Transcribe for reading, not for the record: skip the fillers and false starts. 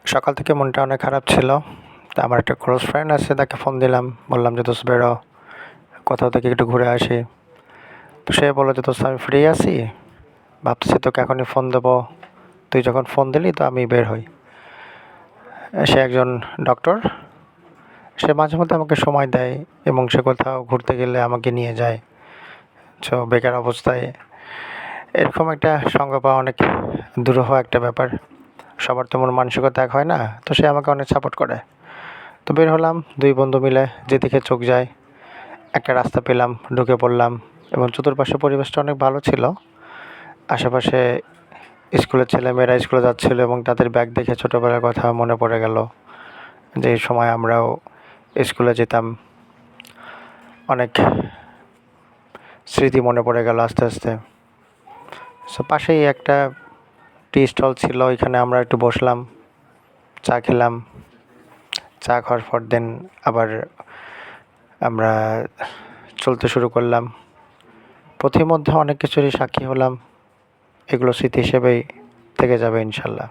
সকাল থেকে মনটা অনেক খারাপ ছিল। তা আমার একটা ক্লোজ ফ্রেন্ড আছে, তাকে ফোন দিলাম। বললাম যে, "দোস্ত বেরো, কোথাও থেকে একটু ঘুরে আসি।" তো সে বলল যে, "দোস্ত আমি ফ্রি আছি। ভাবতেছি তোকে এখনই ফোন দেবো। তুই যখন ফোন দিলি তো আমি বের হই।" সে একজন ডক্টর। সে মাঝে মধ্যে আমাকে সময় দেয় এবং সে কোথাও ঘুরতে গেলে আমাকে নিয়ে যায়। সো বেকার অবস্থায় এরকম একটা সঙ্গ পাওয়া অনেক দুরূহ একটা ব্যাপার। সবার তো মন মানসিকতা এক হয় না। তো সে আমাকে অনেক সাপোর্ট করে। তো বের হলাম ২ বন্ধু মিলে, যেদিকে চোখ যায়। একটা রাস্তা পেলাম, ঢুকে পড়লাম এবং চতুর্পাশে পরিবেশটা অনেক ভালো ছিল। আশেপাশে স্কুলের ছেলেমেয়েরা স্কুলে যাচ্ছিল এবং তাদের ব্যাগ দেখে ছোটোবেলার কথা মনে পড়ে গেল। যে সময় আমরাও স্কুলে যেতাম। অনেক স্মৃতি মনে পড়ে গেল আস্তে আস্তে। সো পাশেই একটা টি স্টল ছিল, ওইখানে আমরা একটু বসলাম, চা খেলাম। চা খাওয়ার পর দেন আবার আমরা চলতে শুরু করলাম। পথিমধ্যে অনেক কিছুরই সাক্ষী হলাম। এগুলো স্মৃতি হিসেবেই থেকে যাবে ইনশাল্লাহ।